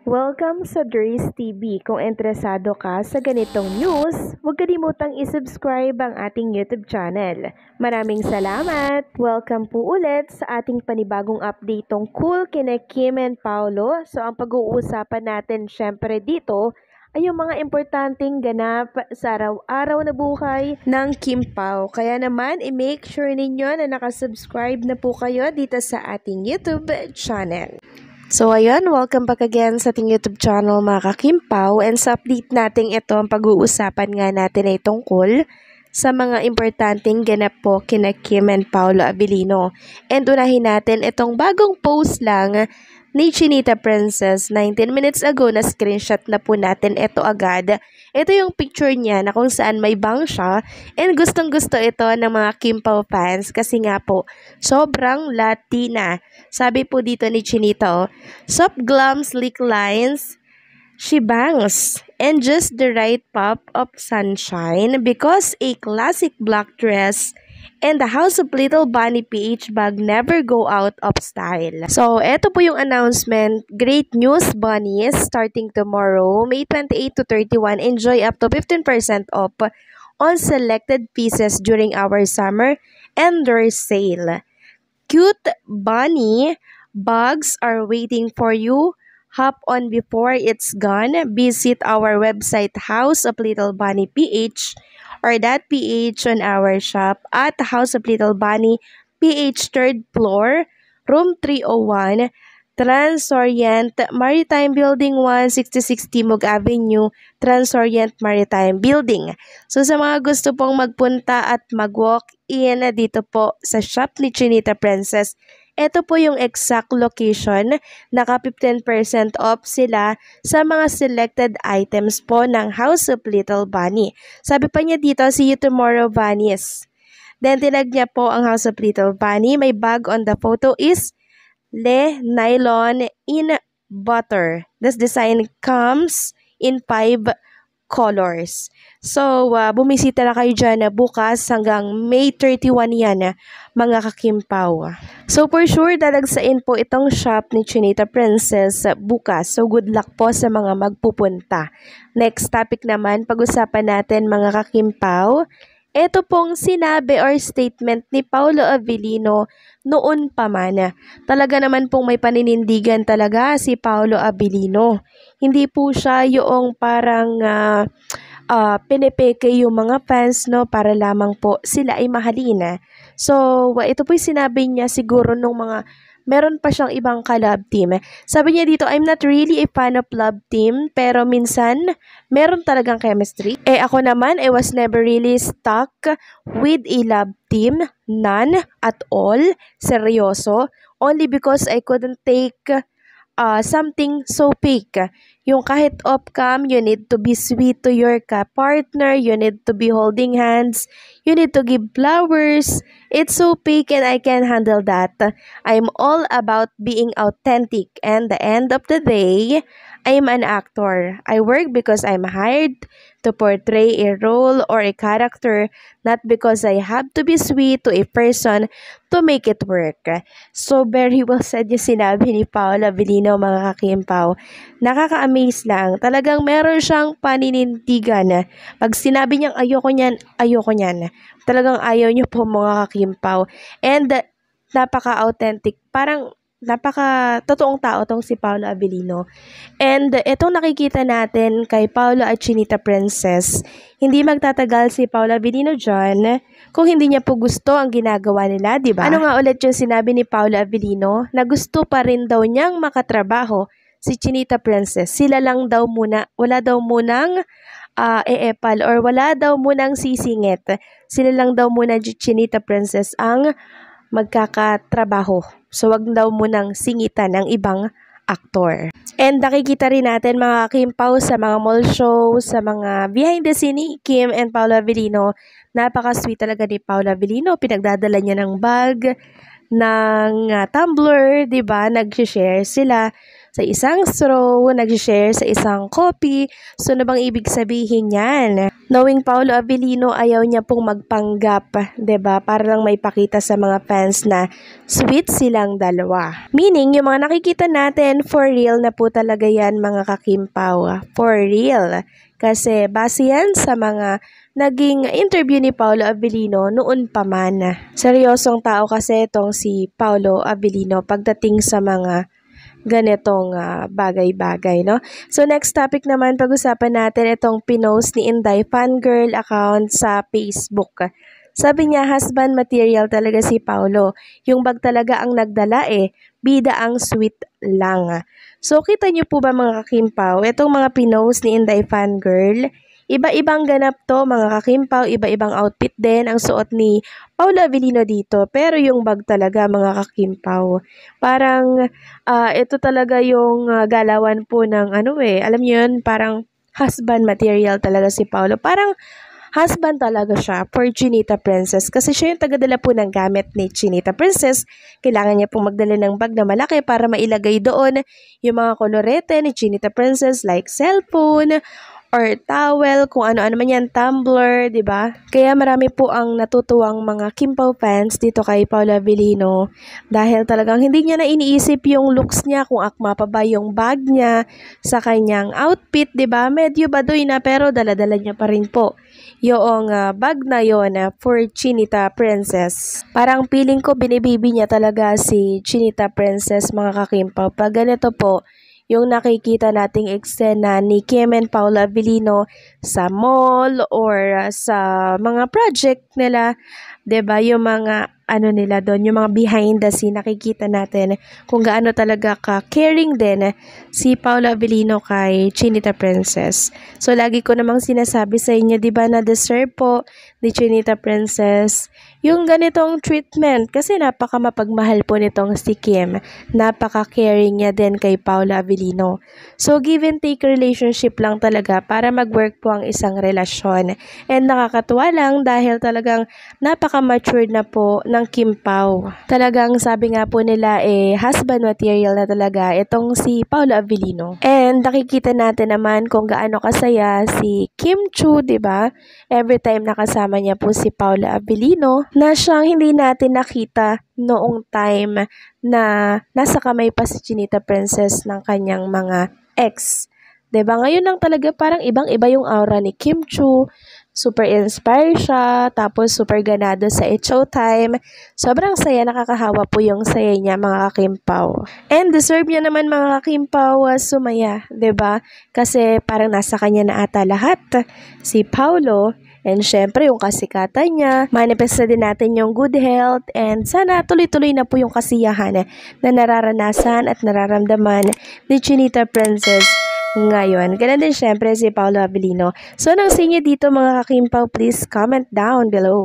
Welcome sa Dries TV. Kung interesado ka sa ganitong news, huwag kalimutang isubscribe ang ating YouTube channel. Maraming salamat! Welcome po ulit sa ating panibagong update tungkol kina Kim and Paolo. So ang pag-uusapan natin syempre dito ay yung mga importanteng ganap sa araw-araw na buhay ng Kim Pao. Kaya naman, i-make sure ninyo na nakasubscribe na po kayo dito sa ating YouTube channel. So ayun, welcome back again sa ating YouTube channel mga kakimpaw, and sa update natin ito, ang pag-uusapan nga natin ay tungkol sa mga importanteng ganap po kina Kim and Paolo Abilino. And unahin natin itong bagong post lang ni Chinita Princess 19 minutes ago, na screenshot na po natin ito agad. Ito yung picture niya na kung saan may bang siya, and gustong gusto ito ng mga Kim Pao fans kasi nga po sobrang Latina. Sabi po dito ni Chinita, soft glam sleek lines, she bangs, and just the right pop of sunshine because a classic black dress and the House of Little Bunny PH bag never go out of style. So, eto po yung announcement. Great news, bunnies. Starting tomorrow, May 28 to 31, enjoy up to 15% off on selected pieces during our summer Ender sale. Cute bunny bags are waiting for you. Hop on before it's gone. Visit our website House of Little Bunny PH or .ph on our shop at House of Little Bunny PH 3rd floor, room 301, Transorient Maritime Building 166 Timog Avenue, Transorient Maritime Building. So sa mga gusto pong magpunta at mag-walk-in dito po sa shop ni Chinita Princess, ito po yung exact location. Naka 15% off sila sa mga selected items po ng House of Little Bunny. Sabi pa niya dito, see you tomorrow, bunnies. Then tinag niya po ang House of Little Bunny. My bag on the photo is Le Nylon in Butter. This design comes in 5 colors. So, bumisita na kayo dyan bukas hanggang May 31 yan, mga kakimpaw. So, for sure, dadagsain po itong shop ni Chinita Princess bukas. So, good luck po sa mga magpupunta. Next topic naman, pag-usapan natin mga kakimpaw. Ito pong sinabi or statement ni Paolo Abilino noon pa man. Talaga naman pong may paninindigan talaga si Paolo Abilino. Hindi po siya yung parang pinipeke yung mga fans, no, para lamang po sila ay mahalin. So, ito po yung sinabi niya siguro nung mga meron pa siyang ibang ka-love team. Sabi niya dito, I'm not really a fan of love team, pero minsan, meron talagang chemistry. Ako naman, I was never really stuck with a love team. None at all. Seryoso. Only because I couldn't take something so fake. Yung kahit off-cam, you need to be sweet to your partner, you need to be holding hands, you need to give flowers. It's so fake and I can handle that. I'm all about being authentic, and the end of the day, I'm an actor. I work because I'm hired to portray a role or a character, not because I have to be sweet to a person to make it work. So, very well said yung sinabi ni Paolo Abilino, mga kakimpaw. Nakaka-amaze lang. Talagang meron siyang paninindigan. Pag sinabi niyang ayoko niyan. Talagang ayaw niyo po, mga kakimpaw. And napaka-authentic. Parang napaka-totoong tao tong si Paolo Abilino. And itong nakikita natin kay Paolo at Chinita Princess, hindi magtatagal si Paolo Abilino dyan kung hindi niya po gusto ang ginagawa nila, di ba? Ano nga ulit yung sinabi ni Paolo Abilino? Na gusto pa rin daw niyang makatrabaho si Chinita Princess. Sila lang daw muna, wala daw munang eepal or wala daw munang sisingit. Sila lang daw muna, Chinita Princess, ang magkakatrabaho. So, wag daw munang singitan ng ibang aktor. And nakikita rin natin mga Kimpaw sa mga mall show, sa mga behind the scene ni Kim and Paolo Abilino. Napaka-sweet talaga ni Paolo Abilino. Pinagdadala niya ng bag, ng tumbler, di ba? Nag-share sila sa isang straw, nag-share sa isang coffee. So, ano bang ibig sabihin yan? Knowing Paolo Abilino, ayaw niya pong magpanggap, 'di ba? Para lang may pakita sa mga fans na sweet silang dalawa. Meaning, yung mga nakikita natin, for real na po talaga yan mga kakimpaw. For real. Kasi base yan sa mga naging interview ni Paolo Abilino noon pa man. Seryosong tao kasi itong si Paolo Abilino pagdating sa mga ganitong bagay-bagay, no? So, next topic naman, pag-usapan natin itong pinost ni Inday Fangirl account sa Facebook. Sabi niya, husband material talaga si Paolo. Yung bag talaga ang nagdala bida ang sweet lang. So, kita niyo po ba mga kakimpaw, itong mga pinost ni Inday Fangirl, iba-ibang ganap to mga kakimpaw, iba-ibang outfit din ang suot ni Paolo Abilino dito. Pero yung bag talaga mga kakimpaw, parang ito talaga yung galawan po ng alam niyo yun, parang husband material talaga si Paolo. Parang husband talaga siya for Chinita Princess kasi siya yung tagadala po ng gamit ni Chinita Princess. Kailangan niya pong magdala ng bag na malaki para mailagay doon yung mga kolorete ni Chinita Princess like cellphone or towel, kung ano-ano man yan, tumbler, di ba? Kaya marami po ang natutuwang mga Kimpaw fans dito kay Paolo Abilino dahil talagang hindi niya na iniisip yung looks niya, kung akma pa ba yung bag niya sa kanyang outfit, di ba? Medyo baduy na pero dala-dala niya pa rin po yung bag na yon for Chinita Princess. Parang feeling ko binibibi niya talaga si Chinita Princess mga kakimpaw. Pag ganito po, yung nakikita nating eksena ni Kim and Paolo Abilino sa mall or sa mga project nila, 'di ba? Yung mga nila doon, yung mga behind the scene, nakikita natin kung gaano talaga ka-caring din si Paolo Abilino kay Chinita Princess. So lagi ko namang sinasabi sa inyo, 'di ba, na deserve po ni Chinita Princess yung ganitong treatment kasi napaka mapagmahal po nitong si Kim. Napaka-caring niya din kay Paolo Abilino. So, give and take relationship lang talaga para mag-work po ang isang relasyon. And nakakatuwa lang dahil talagang napaka-matured na po ng Kim Pao. Talagang sabi nga po nila husband material na talaga itong si Paolo Abilino. And nakikita natin naman kung gaano kasaya si Kim Chu, 'di ba? Every time nakasama niya po si Paolo Abilino na siyang hindi natin nakita noong time na nasa kamay pa si Chinita Princess ng kanyang mga ex. 'Di ba? Ngayon lang talaga parang ibang-iba yung aura ni Kim Chu. Super inspired siya, tapos super ganado sa It's Showtime. Sobrang saya, nakakahawa po yung saya niya mga kakimpaw. And deserve niya naman mga kakimpaw sumaya, 'di ba? Kasi parang nasa kanya na ata lahat. Si Paolo, and syempre yung kasikatan niya, manifest na din natin yung good health, and sana tuloy-tuloy na po yung kasiyahan na nararanasan at nararamdaman ni Chinita Princess ngayon. Ganun din syempre si Paolo Abilino. So, anong sa inyo dito mga kakimpaw, please comment down below.